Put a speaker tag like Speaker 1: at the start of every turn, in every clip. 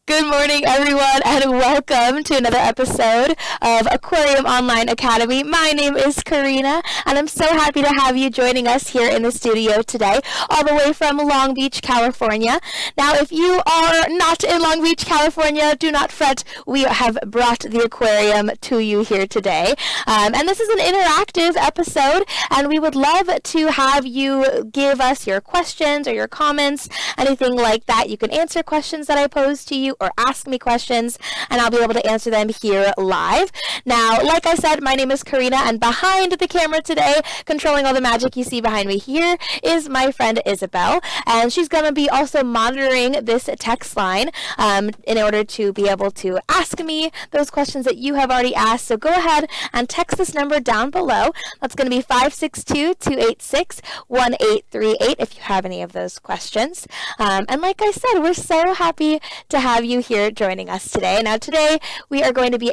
Speaker 1: Good morning, everyone, and welcome to another episode of Aquarium Online Academy. My name is Karina, and I'm so happy to have you joining us here in the studio today, all the way from Long Beach, California. Now, if you are not in Long Beach, California, do not fret. We have brought the aquarium to you here today. And this is an interactive episode, and we would love to have you give us your questions or your comments, anything like that. You can answer questions that I pose to you or ask me questions, and I'll be able to answer them here live. Now, like I said, my name is Karina, and behind the camera today, controlling all the magic you see behind me here, is my friend Isabel, and she's going to be also monitoring this text line in order to be able to ask me those questions that you have already asked. So go ahead and text this number down below. That's going to be 562-286-1838 if you have any of those questions. And like I said, we're so happy to have you here joining us today. Now today we are going to be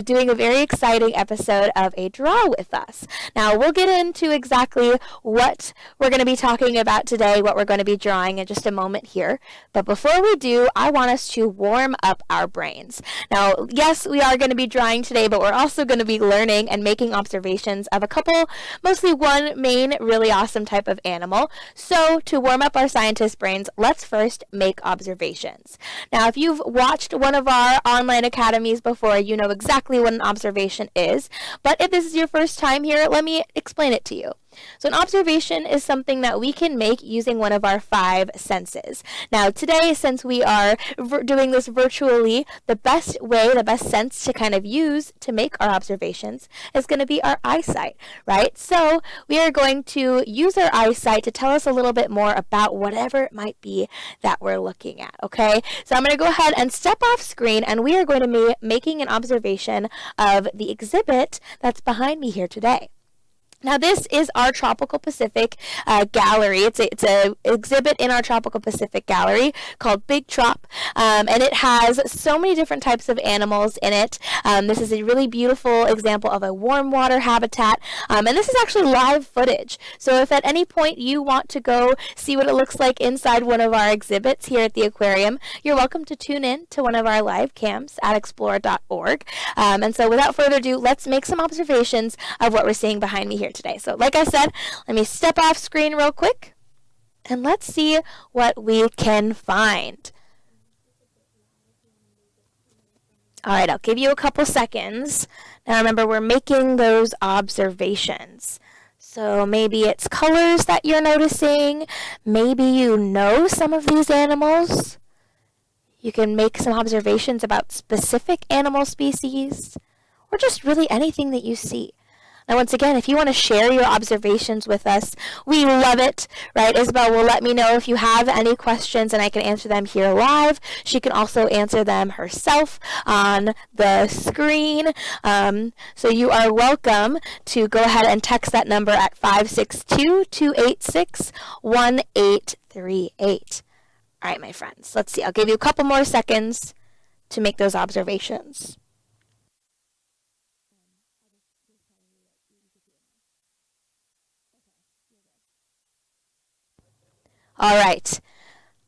Speaker 1: doing a very exciting episode of a draw with us. Now we'll get into exactly what we're going to be talking about today, what we're going to be drawing in just a moment here. But before we do, I want us to warm up our brains. Now, yes, we are going to be drawing today, but we're also going to be learning and making observations of a couple, mostly one main really awesome type of animal. So to warm up our scientist brains, let's first make observations. Now, if you've watched one of our online academies before, you know exactly what an observation is. But if this is your first time here, let me explain it to you. So an observation is something that we can make using one of our 5 senses. Now today, since we are doing this virtually, the best sense to kind of use to make our observations is going to be our eyesight, right? So we are going to use our eyesight to tell us a little bit more about whatever it might be that we're looking at, okay? So I'm going to go ahead and step off screen, and we are going to be making an observation of the exhibit that's behind me here today. Now this is our Tropical Pacific gallery. It's a exhibit in our Tropical Pacific gallery called Big Trop, and it has so many different types of animals in it. This is a really beautiful example of a warm water habitat, and this is actually live footage. So if at any point you want to go see what it looks like inside one of our exhibits here at the aquarium, you're welcome to tune in to one of our live cams at explore.org. And so without further ado, let's make some observations of what we're seeing behind me here today. So like I said, let me step off screen real quick and let's see what we can find. All right, I'll give you a couple seconds. Now remember, we're making those observations. So maybe it's colors that you're noticing. Maybe you know some of these animals. You can make some observations about specific animal species or just really anything that you see. Now, once again, if you want to share your observations with us, we love it, right? Isabel will let me know if you have any questions, and I can answer them here live. She can also answer them herself on the screen. So you are welcome to go ahead and text that number at 562-286-1838. All right, my friends, let's see. I'll give you a couple more seconds to make those observations. All right.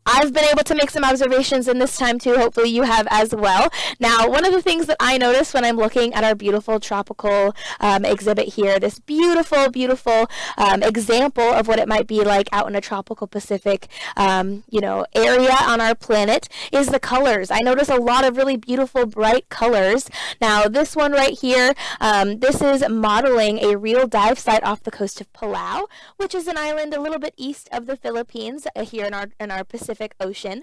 Speaker 1: I've been able to make some observations in this time too. Hopefully you have as well. Now, one of the things that I notice when I'm looking at our beautiful tropical exhibit here, this beautiful, beautiful example of what it might be like out in a tropical Pacific, area on our planet, is the colors. I notice a lot of really beautiful, bright colors. Now, this one right here, this is modeling a real dive site off the coast of Palau, which is an island a little bit east of the Philippines here in our Pacific Ocean.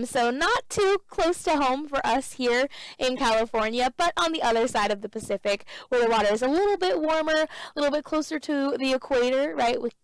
Speaker 1: So not too close to home for us here in California, but on the other side of the Pacific, where the water is a little bit warmer, a little bit closer to the equator, right? Which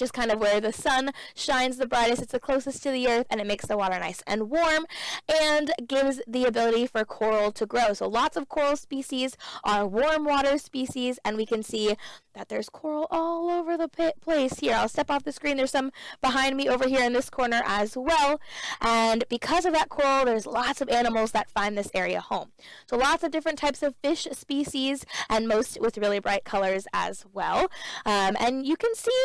Speaker 1: is kind of where the sun shines the brightest. It's the closest to the earth, and it makes the water nice and warm and gives the ability for coral to grow. So lots of coral species are warm water species, and we can see that there's coral all over the place here. I'll step off the screen. There's some behind me over here in this corner as well. And because of that coral, there's lots of animals that find this area home. So lots of different types of fish species, and most with really bright colors as well. And you can see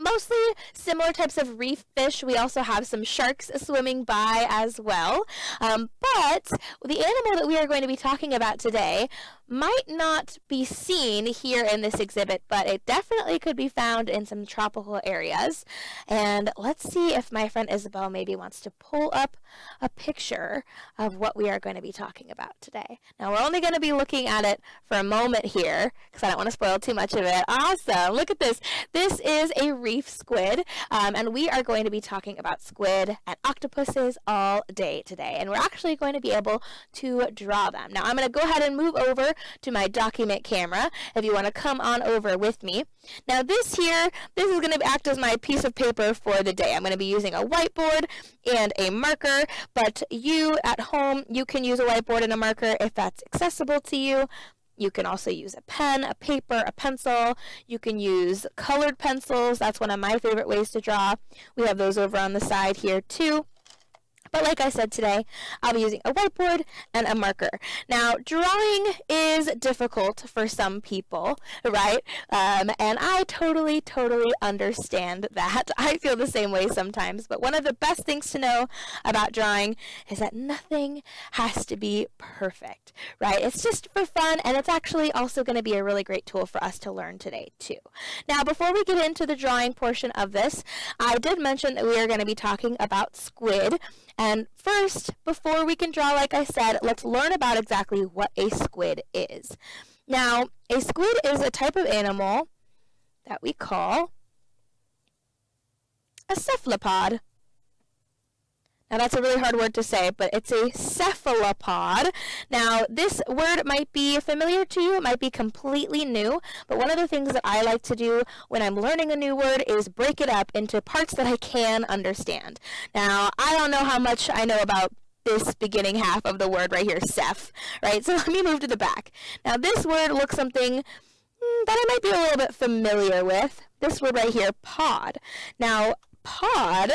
Speaker 1: Mostly similar types of reef fish. We also have some sharks swimming by as well. But the animal that we are going to be talking about today might not be seen here in this exhibit, but it definitely could be found in some tropical areas. And let's see if my friend Isabel maybe wants to pull up a picture of what we are going to be talking about today. Now, we're only going to be looking at it for a moment here because I don't want to spoil too much of it. Awesome. Look at this. This is a reef squid, and we are going to be talking about squid and octopuses all day today. And we're actually going to be able to draw them. Now, I'm going to go ahead and move over to my document camera if you want to come on over with me. Now, this is going to act as my piece of paper for the day. I'm going to be using a whiteboard and a marker, but you at home, you can use a whiteboard and a marker if that's accessible to you. You can also use a pen, a paper, a pencil. You can use colored pencils. That's one of my favorite ways to draw. We have those over on the side here too. But like I said today, I'll be using a whiteboard and a marker. Now, drawing is difficult for some people, right? And I totally understand that. I feel the same way sometimes. But one of the best things to know about drawing is that nothing has to be perfect, right? It's just for fun, and it's actually also going to be a really great tool for us to learn today, too. Now, before we get into the drawing portion of this, I did mention that we are going to be talking about squid. And first, before we can draw, like I said, let's learn about exactly what a squid is. Now, a squid is a type of animal that we call a cephalopod. Now, that's a really hard word to say, but it's a cephalopod. Now, this word might be familiar to you. It might be completely new. But one of the things that I like to do when I'm learning a new word is break it up into parts that I can understand. Now, I don't know how much I know about this beginning half of the word right here, ceph, right? So let me move to the back. Now, this word looks something that I might be a little bit familiar with. This word right here, pod. Now, pod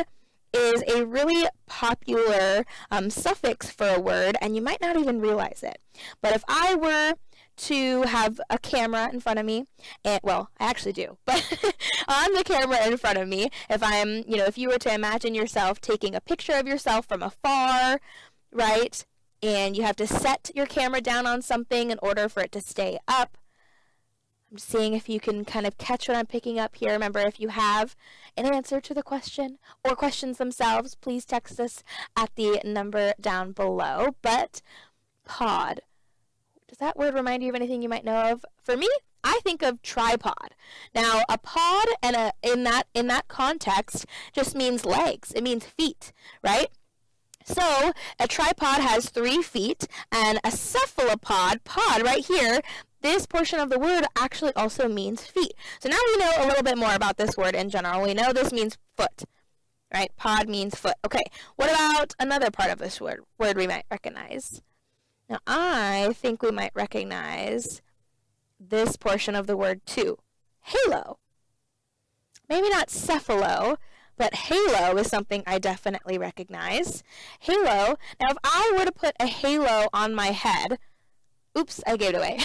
Speaker 1: is a really popular suffix for a word, and you might not even realize it. But if I were to have a camera in front of me, and well, I actually do, but on the camera in front of me, if you were to imagine yourself taking a picture of yourself from afar, right, and you have to set your camera down on something in order for it to stay up. I'm seeing if you can kind of catch what I'm picking up here. Remember, if you have an answer to the question or questions themselves, please text us at the number down below. But pod, does that word remind you of anything you might know of? For me, I think of tripod. Now, a pod and in that context just means legs. It means feet, right? So a tripod has 3 feet, and a cephalopod, pod right here, this portion of the word actually also means feet. So now we know a little bit more about this word in general. We know this means foot, right? Pod means foot. Okay, what about another part of this word we might recognize? Now, I think we might recognize this portion of the word too. Halo. Maybe not cephalo, but halo is something I definitely recognize. Halo. Now, if I were to put a halo on my head, oops, I gave it away.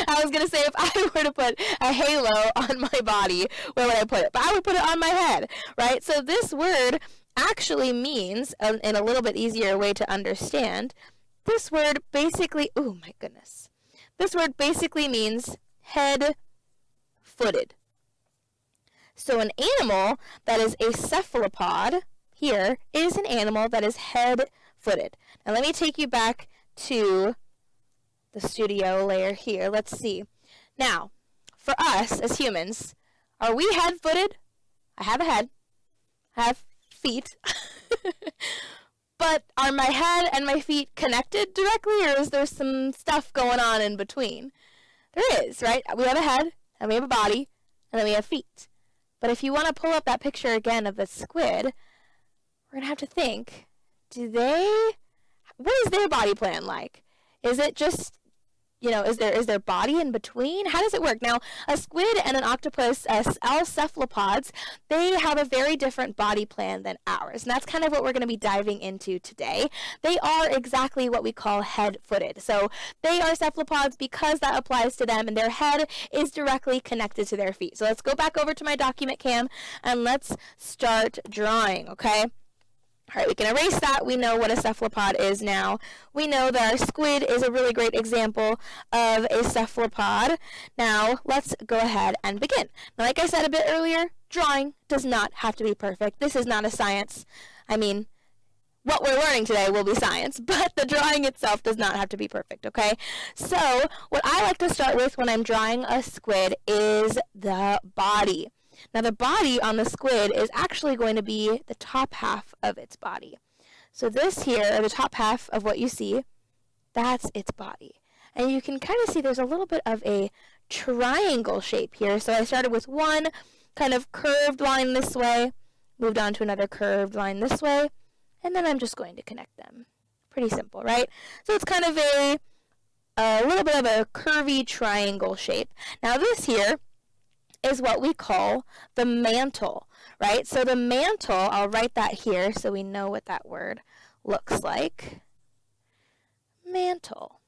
Speaker 1: I was going to say if I were to put a halo on my body, where would I put it? But I would put it on my head, right? So this word actually means, in a little bit easier way to understand, this word basically, oh my goodness. This word basically means head-footed. So an animal that is a cephalopod here is an animal that is head-footed. Now let me take you back to the studio layer here. Let's see. Now, for us as humans, are we head-footed? I have a head. I have feet. But are my head and my feet connected directly, or is there some stuff going on in between? There is, right? We have a head, and we have a body, and then we have feet. But if you want to pull up that picture again of the squid, we're going to have to think, what is their body plan like? Is it just is there body in between? How does it work? Now, a squid and an octopus, all cephalopods, they have a very different body plan than ours. And that's kind of what we're going to be diving into today. They are exactly what we call head-footed. So they are cephalopods because that applies to them, and their head is directly connected to their feet. So let's go back over to my document cam, and let's start drawing, okay? All right, we can erase that. We know what a cephalopod is now. We know that our squid is a really great example of a cephalopod. Now, let's go ahead and begin. Now, like I said a bit earlier, drawing does not have to be perfect. This is not a science. I mean, what we're learning today will be science, but the drawing itself does not have to be perfect, okay? So, what I like to start with when I'm drawing a squid is the body. Now, the body on the squid is actually going to be the top half of its body. So this here, the top half of what you see, that's its body. And you can kind of see there's a little bit of a triangle shape here. So I started with one kind of curved line this way, moved on to another curved line this way, and then I'm just going to connect them. Pretty simple, right? So it's kind of a little bit of a curvy triangle shape. Now this here is what we call the mantle, right? So the mantle, I'll write that here so we know what that word looks like. Mantle.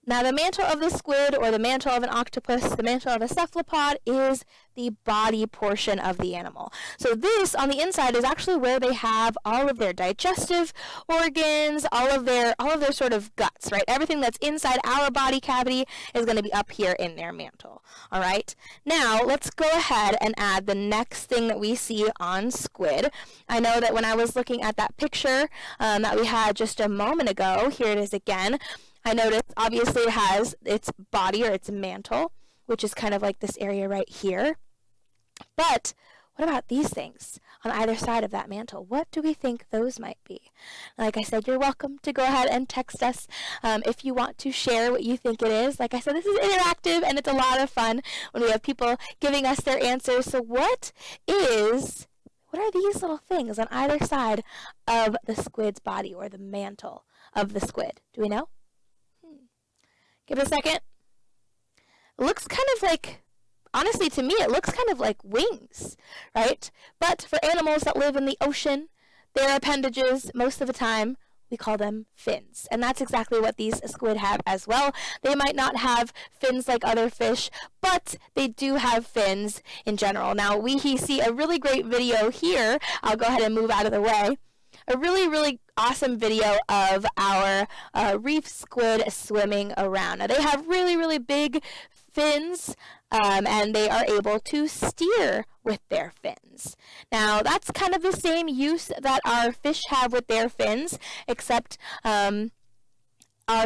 Speaker 1: Now, the mantle of the squid or the mantle of an octopus, the mantle of a cephalopod is the body portion of the animal. So this on the inside is actually where they have all of their digestive organs, all of their sort of guts, right? Everything that's inside our body cavity is going to be up here in their mantle. All right. Now, let's go ahead and add the next thing that we see on squid. I know that when I was looking at that picture that we had just a moment ago, here it is again. I noticed obviously it has its body or its mantle, which is kind of like this area right here. But what about these things on either side of that mantle? What do we think those might be? Like I said, you're welcome to go ahead and text us if you want to share what you think it is. Like I said, this is interactive and it's a lot of fun when we have people giving us their answers. So what are these little things on either side of the squid's body or the mantle of the squid? Do we know? Give it a second. It looks kind of like, honestly to me, it looks kind of like wings, right? But for animals that live in the ocean, their appendages, most of the time, we call them fins. And that's exactly what these squid have as well. They might not have fins like other fish, but they do have fins in general. Now, we see a really great video here. I'll go ahead and move out of the way. A really, really awesome video of our reef squid swimming around. Now, they have really, really big fins, and they are able to steer with their fins. Now, that's kind of the same use that our fish have with their fins, except our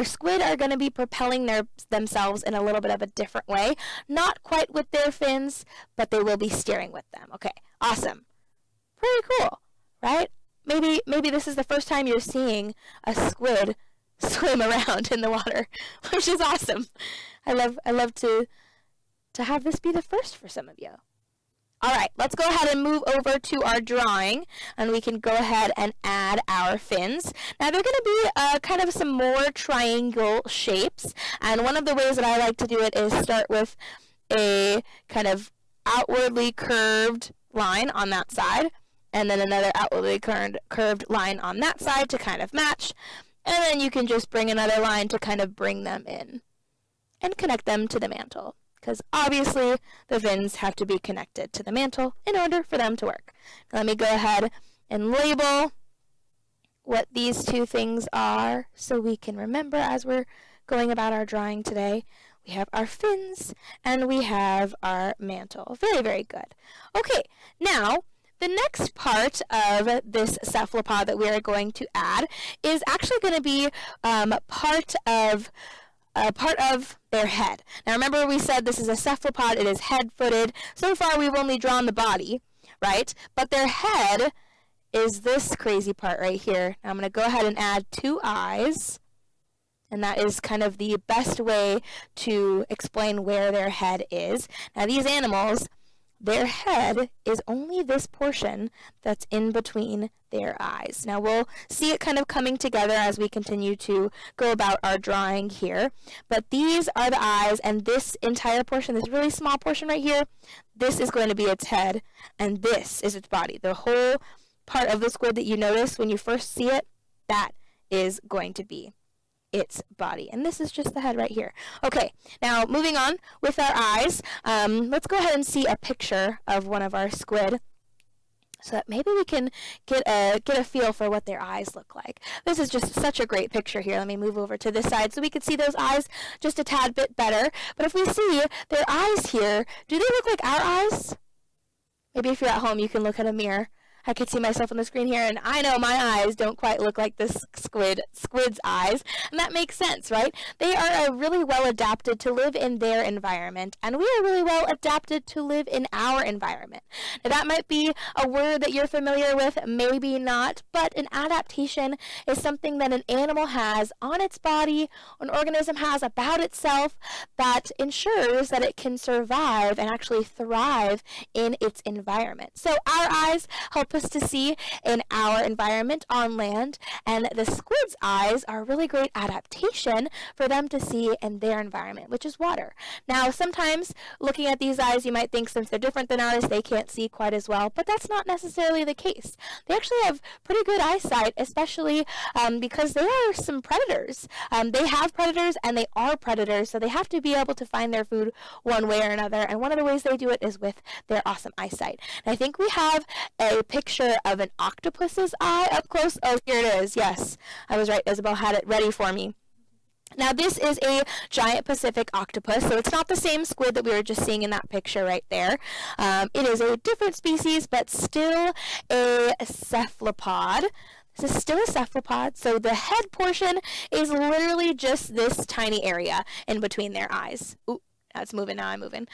Speaker 1: squid are going to be propelling themselves in a little bit of a different way. Not quite with their fins, but they will be steering with them. Okay, awesome. Pretty cool, right? Maybe this is the first time you're seeing a squid swim around in the water, which is awesome. I love to have this be the first for some of you. All right, let's go ahead and move over to our drawing, and we can go ahead and add our fins. Now, they're going to be kind of some more triangle shapes, and one of the ways that I like to do it is start with a kind of outwardly curved line on that side, and then another outwardly curved line on that side to kind of match. And then you can just bring another line to kind of bring them in and connect them to the mantle. Because obviously the fins have to be connected to the mantle in order for them to work. Now let me go ahead and label what these two things are so we can remember as we're going about our drawing today. We have our fins and we have our mantle. Very, very good. Okay, now the next part of this cephalopod that we are going to add is actually going to be part of their head. Now remember we said this is a cephalopod, it is head-footed. So far we've only drawn the body, right? But their head is this crazy part right here. Now I'm going to go ahead and add two eyes. And that is kind of the best way to explain where their head is. Now these animals, their head is only this portion that's in between their eyes. Now we'll see it kind of coming together as we continue to go about our drawing here. But these are the eyes, and this entire portion, this really small portion right here, this is going to be its head, and this is its body. The whole part of the squid that you notice when you first see it, that is going to be its body. And this is just the head right here. Okay, now moving on with our eyes, let's go ahead and see a picture of one of our squid so that maybe we can get a feel for what their eyes look like. This is just such a great picture here. Let me move over to this side so we can see those eyes just a tad bit better. But if we see their eyes here, do they look like our eyes? Maybe if you're at home, you can look at a mirror. I could see myself on the screen here, and I know my eyes don't quite look like this squid's eyes, and that makes sense, right? They are really well adapted to live in their environment, and we are really well adapted to live in our environment. Now, that might be a word that you're familiar with, maybe not, but an adaptation is something that an animal has on its body, an organism has about itself, that ensures that it can survive and actually thrive in its environment. So our eyes help us to see in our environment on land, and the squid's eyes are a really great adaptation for them to see in their environment, which is water. Now, sometimes looking at these eyes, you might think since they're different than ours, they can't see quite as well, but that's not necessarily the case. They actually have pretty good eyesight, especially because they are some predators. They have predators and they are predators, so they have to be able to find their food one way or another, and one of the ways they do it is with their awesome eyesight. And I think we have a picture of an octopus's eye up close. Oh, here it is. Yes, I was right. Isabel had it ready for me. Now, this is a giant Pacific octopus, so it's not the same squid that we were just seeing in that picture right there. It is a different species, but still a cephalopod. This is still a cephalopod, so the head portion is literally just this tiny area in between their eyes. Ooh. It's moving now, I'm moving.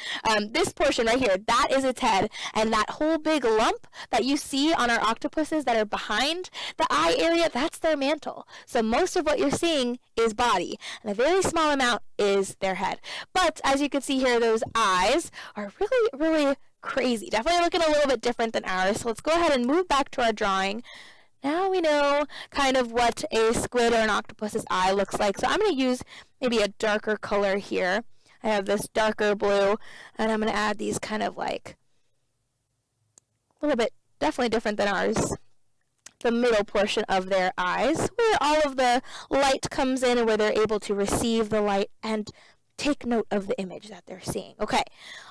Speaker 1: This portion right here, that is its head, and that whole big lump that you see on our octopuses that are behind the eye area, that's their mantle. So most of what you're seeing is body, and a very small amount is their head. But as you can see here, those eyes are really, really crazy. Definitely looking a little bit different than ours. So let's go ahead and move back to our drawing. Now we know kind of what a squid or an octopus's eye looks like. So I'm going to use maybe a darker color here. I have this darker blue, and I'm going to add these kind of like a little bit, definitely different than ours, the middle portion of their eyes, where all of the light comes in and where they're able to receive the light and take note of the image that they're seeing. Okay,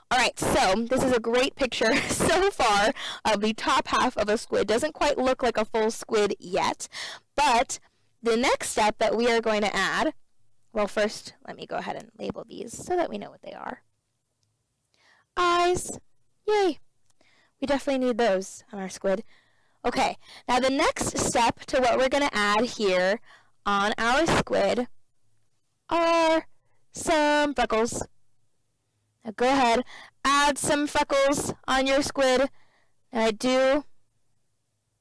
Speaker 1: all right, so this is a great picture so far of the top half of a squid. Doesn't quite look like a full squid yet, but the next step that we are going to add, well, first, let me go ahead and label these so that we know what they are. Eyes. Yay. We definitely need those on our squid. Okay, now the next step to what we're going to add here on our squid are some freckles. Now go ahead, add some freckles on your squid. Now I do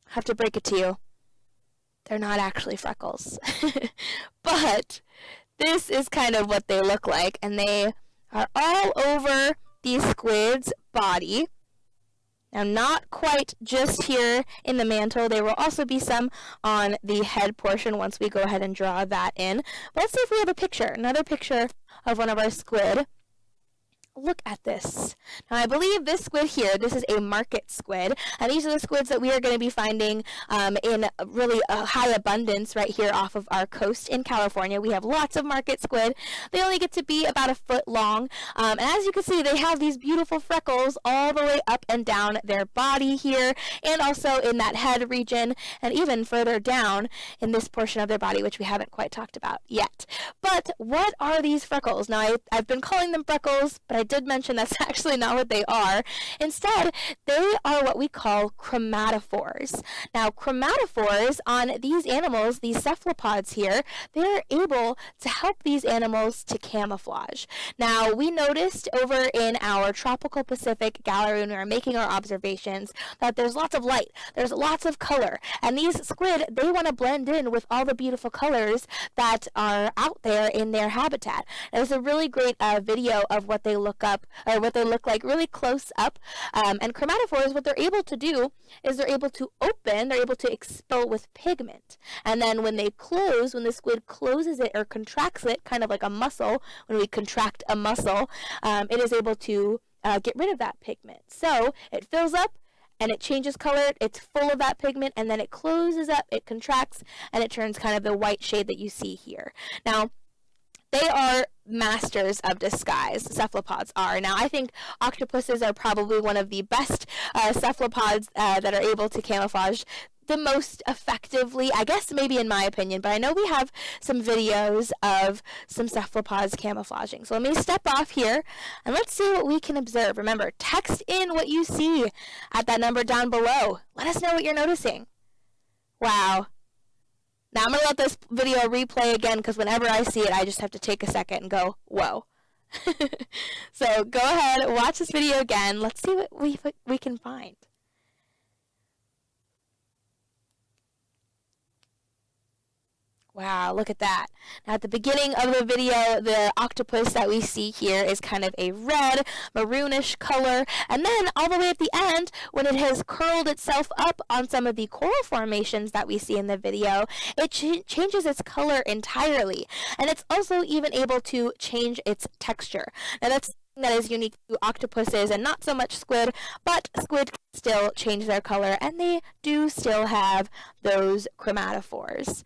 Speaker 1: have to break it to you. They're not actually freckles. But this is kind of what they look like, and they are all over the squid's body. Now, not quite just here in the mantle. There will also be some on the head portion once we go ahead and draw that in. But let's see if we have a picture, another picture of one of our squid. Look at this. Now, I believe this squid here, this is a market squid, and these are the squids that we are going to be finding in really high abundance right here off of our coast in California. We have lots of market squid. They only get to be about a foot long, and as you can see, they have these beautiful freckles all the way up and down their body here, and also in that head region, and even further down in this portion of their body, which we haven't quite talked about yet. But what are these freckles? Now, I've been calling them freckles, but I did mention that's actually not what they are. Instead, they are what we call chromatophores. Now, chromatophores on these animals, these cephalopods here, they're able to help these animals to camouflage. Now, we noticed over in our tropical Pacific gallery when we were making our observations that there's lots of light, there's lots of color, and these squid, they want to blend in with all the beautiful colors that are out there in their habitat. There's a really great video of what they look look up, or what they look like really close up. And chromatophores, what they're able to do is they're able to open, they're able to expel with pigment. And then when they close, when the squid closes it or contracts it, kind of like a muscle, when we contract a muscle, it is able to get rid of that pigment. So it fills up and it changes color, it's full of that pigment, and then it closes up, it contracts, and it turns kind of the white shade that you see here. Now, they are masters of disguise, cephalopods are. Now, I think octopuses are probably one of the best cephalopods that are able to camouflage the most effectively, I guess maybe in my opinion, but I know we have some videos of some cephalopods camouflaging. So let me step off here and let's see what we can observe. Remember, text in what you see at that number down below. Let us know what you're noticing. Wow. Now I'm going to let this video replay again because whenever I see it, I just have to take a second and go, whoa. So go ahead, watch this video again. Let's see what we can find. Wow, look at that. Now at the beginning of the video, the octopus that we see here is kind of a red, maroonish color. And then all the way at the end, when it has curled itself up on some of the coral formations that we see in the video, it changes its color entirely. And it's also even able to change its texture. Now that's that is unique to octopuses and not so much squid, but squid can still change their color and they do still have those chromatophores.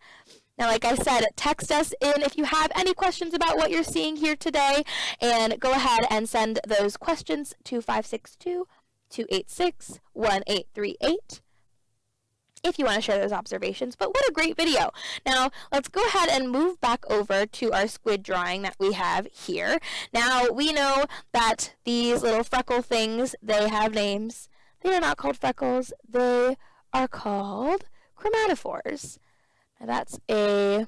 Speaker 1: Now, like I said, text us in if you have any questions about what you're seeing here today, and go ahead and send those questions to 562-286-1838 if you want to share those observations. But what a great video. Now, let's go ahead and move back over to our squid drawing that we have here. Now, we know that these little freckle things, they have names. They are not called freckles. They are called chromatophores. Now that's a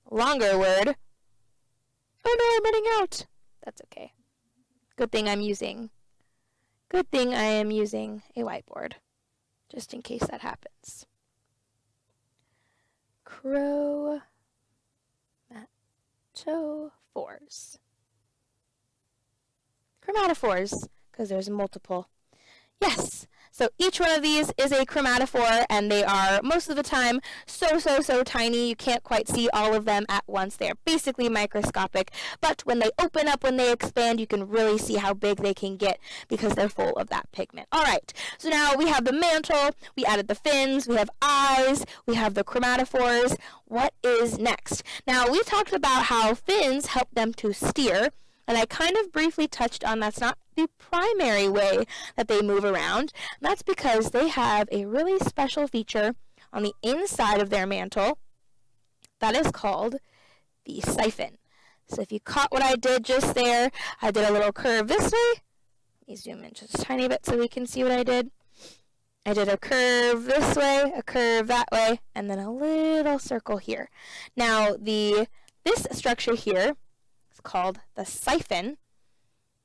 Speaker 1: longer word. Oh no, I'm running out. That's okay. Good thing I am using a whiteboard, just in case that happens. Chromatophores. Chromatophores, because there's multiple. Yes, so each one of these is a chromatophore, and they are most of the time so tiny you can't quite see all of them at once. They are basically microscopic, but when they open up, when they expand, you can really see how big they can get because they're full of that pigment. Alright, so now we have the mantle, we added the fins, we have eyes, we have the chromatophores. What is next? Now, we talked about how fins help them to steer, and I kind of briefly touched on that's not the primary way that they move around. And that's because they have a really special feature on the inside of their mantle that is called the siphon. So if you caught what I did just there, I did a little curve this way. Let me zoom in just a tiny bit so we can see what I did. I did a curve this way, a curve that way, and then a little circle here. Now, this structure here is called the siphon.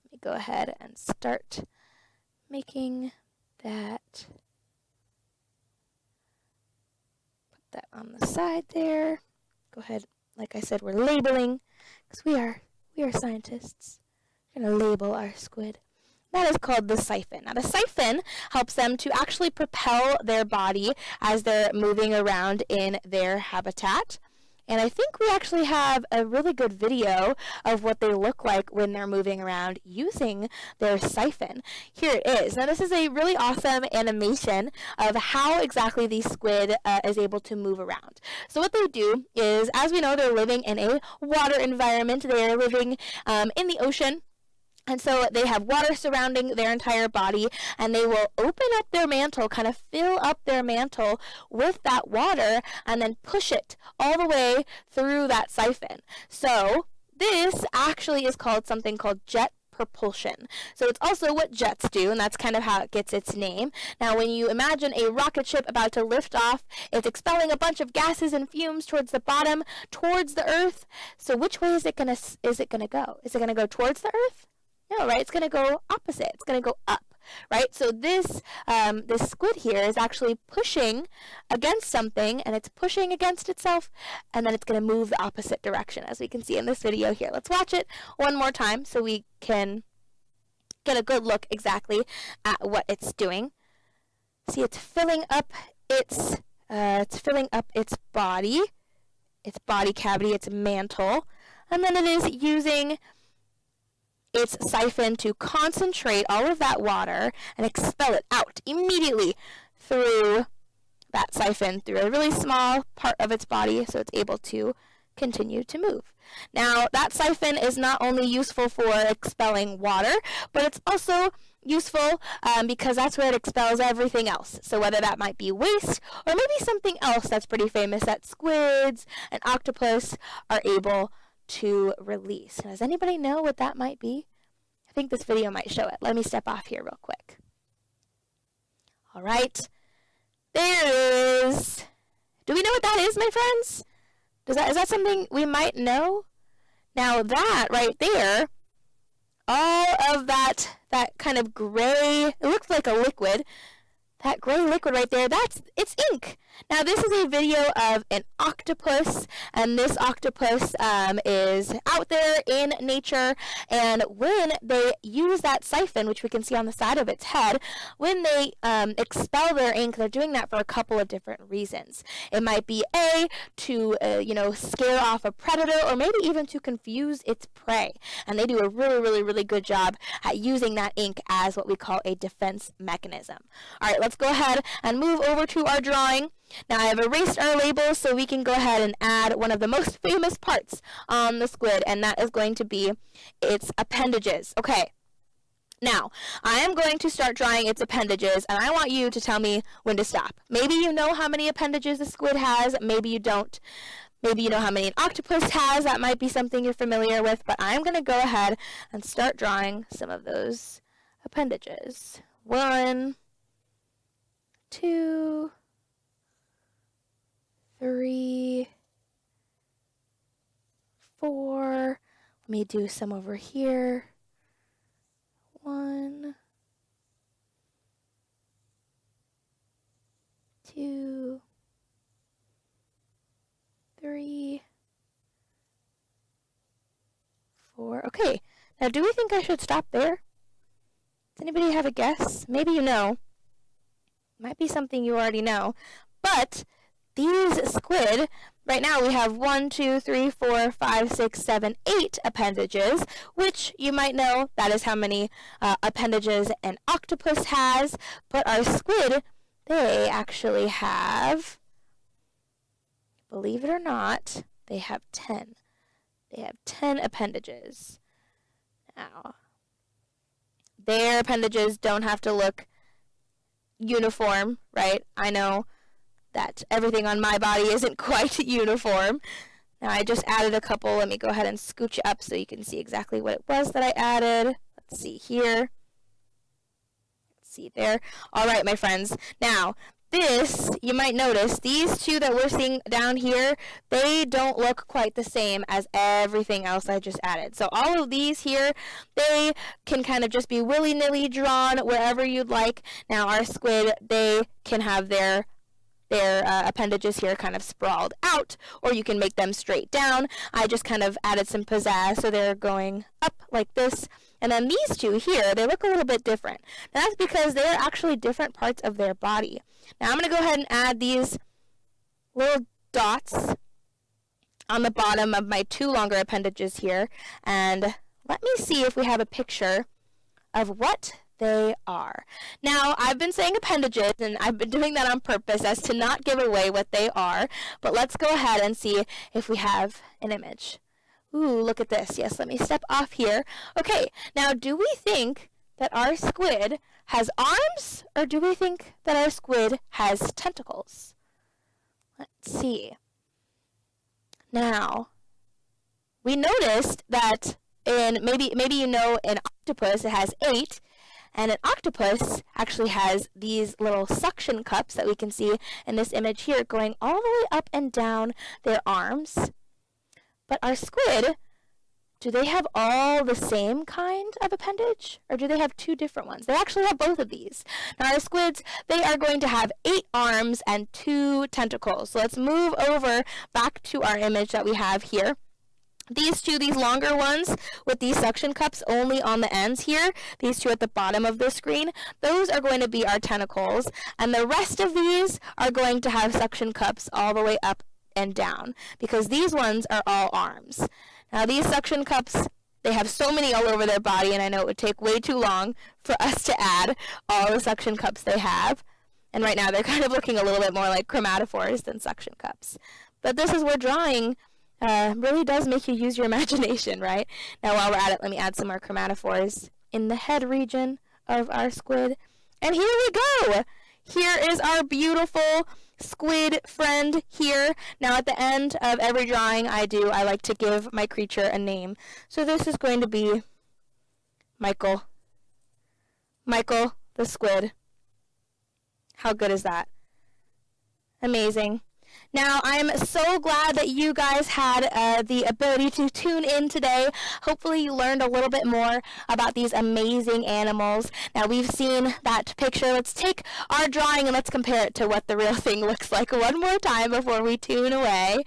Speaker 1: Let me go ahead and start making that. Put that on the side there. Go ahead, like I said, we're labeling because we are scientists. We're going to label our squid. That is called the siphon. Now, the siphon helps them to actually propel their body as they're moving around in their habitat. And I think we actually have a really good video of what they look like when they're moving around using their siphon. Here it is. Now, this is a really awesome animation of how exactly the squid is able to move around. So what they do is, as we know, they're living in a water environment. They are living in the ocean. And so they have water surrounding their entire body, and they will open up their mantle, kind of fill up their mantle with that water, and then push it all the way through that siphon. So this actually is called something called jet propulsion. So it's also what jets do, and that's kind of how it gets its name. Now, when you imagine a rocket ship about to lift off, it's expelling a bunch of gases and fumes towards the bottom, towards the Earth. So which way is it gonna go? Is it gonna go towards the Earth? No, right? It's going to go opposite. It's going to go up, right? So this squid here is actually pushing against something, and it's pushing against itself, and then it's going to move the opposite direction, as we can see in this video here. Let's watch it one more time so we can get a good look exactly at what it's doing. See, it's filling up its body cavity, its mantle, and then it is using its siphon to concentrate all of that water and expel it out immediately through that siphon, through a really small part of its body, so it's able to continue to move. Now, that siphon is not only useful for expelling water, but it's also useful because that's where it expels everything else. So whether that might be waste or maybe something else that's pretty famous that squids and octopus are able to release. Does anybody know what that might be? I think this video might show it. Let me step off here real quick. All right. There it is. Do we know what that is, my friends? Is that something we might know? Now that right there, all of that kind of gray, it looks like a liquid, that gray liquid right there, it's ink. Now this is a video of an octopus, and this octopus is out there in nature, and when they use that siphon, which we can see on the side of its head, when they expel their ink, they're doing that for a couple of different reasons. It might be to scare off a predator, or maybe even to confuse its prey, and they do a really good job at using that ink as what we call a defense mechanism. All right, let's go ahead and move over to our drawing. Now I have erased our labels so we can go ahead and add one of the most famous parts on the squid, and that is going to be its appendages. Okay, now I am going to start drawing its appendages, and I want you to tell me when to stop. Maybe you know how many appendages the squid has, maybe you don't. Maybe you know how many an octopus has, that might be something you're familiar with, but I'm going to go ahead and start drawing some of those appendages. 1, 2, 3, 4. Let me do some over here. 1, 2, 3, 4. Okay, now do we think I should stop there? Does anybody have a guess? Maybe you know. Might be something you already know, but these squid, right now we have 1, 2, 3, 4, 5, 6, 7, 8 appendages, which you might know that is how many appendages an octopus has, but our squid, they actually have, believe it or not, they have 10. They have 10 appendages. Now, their appendages don't have to look uniform, right? I know that everything on my body isn't quite uniform. Now I just added a couple. Let me go ahead and scooch up so you can see exactly what it was that I added. Let's see here. Let's see there. All right, my friends. Now, this, you might notice, these two that we're seeing down here, they don't look quite the same as everything else I just added. So all of these here, they can kind of just be willy-nilly drawn wherever you'd like. Now our squid, they can have their appendages here kind of sprawled out, or you can make them straight down. I just kind of added some pizzazz, so they're going up like this. And then these two here, they look a little bit different. Now that's because they're actually different parts of their body. Now I'm going to go ahead and add these little dots on the bottom of my two longer appendages here, and let me see if we have a picture of what they are. Now, I've been saying appendages, and I've been doing that on purpose as to not give away what they are, but let's go ahead and see if we have an image. Ooh, look at this. Yes, let me step off here. Okay, now do we think that our squid has arms, or do we think that our squid has tentacles? Let's see. Now, we noticed that maybe you know an octopus, it has 8, and an octopus actually has these little suction cups that we can see in this image here going all the way up and down their arms. But our squid, do they have all the same kind of appendage, or do they have two different ones? They actually have both of these. Now our squids, they are going to have 8 arms and 2 tentacles. So let's move over back to our image that we have here. these longer ones with these suction cups only on the ends here, these two at the bottom of the screen, those are going to be our tentacles, and the rest of these are going to have suction cups all the way up and down, because these ones are all arms. Now these suction cups, they have so many all over their body, and I know it would take way too long for us to add all the suction cups they have. And right now they're kind of looking a little bit more like chromatophores than suction cups. But this is where drawing really does make you use your imagination, right? Now while we're at it, let me add some more chromatophores in the head region of our squid. And here we go! Here is our beautiful squid friend here. Now at the end of every drawing I like to give my creature a name. So this is going to be Michael. Michael the squid. How good is that? Amazing. Now, I'm so glad that you guys had the ability to tune in today. Hopefully you learned a little bit more about these amazing animals. Now, we've seen that picture. Let's take our drawing and let's compare it to what the real thing looks like one more time before we tune away.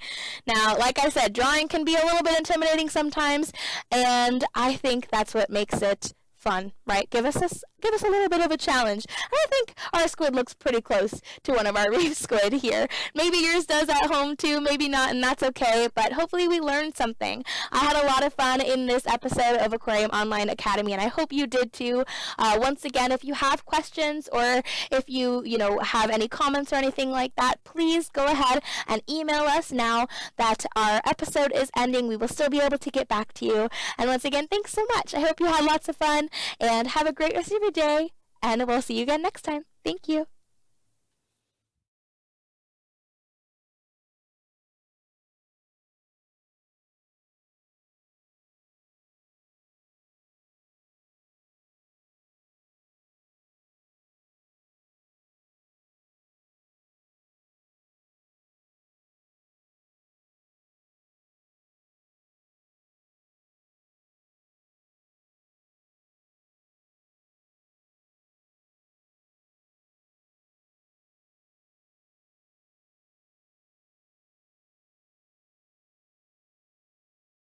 Speaker 1: Now, like I said, drawing can be a little bit intimidating sometimes, and I think that's what makes it fun, right? Give us a little bit of a challenge. I think our squid looks pretty close to one of our reef squid here. Maybe yours does at home too, maybe not, and that's okay, but hopefully we learned something. I had a lot of fun in this episode of Aquarium Online Academy, and I hope you did too. Once again, if you have questions or if you have any comments or anything like that, please go ahead and email us now that our episode is ending. We will still be able to get back to you. And once again, thanks so much. I hope you had lots of fun, and have a great rest of your day, and we'll see you again next time. Thank you.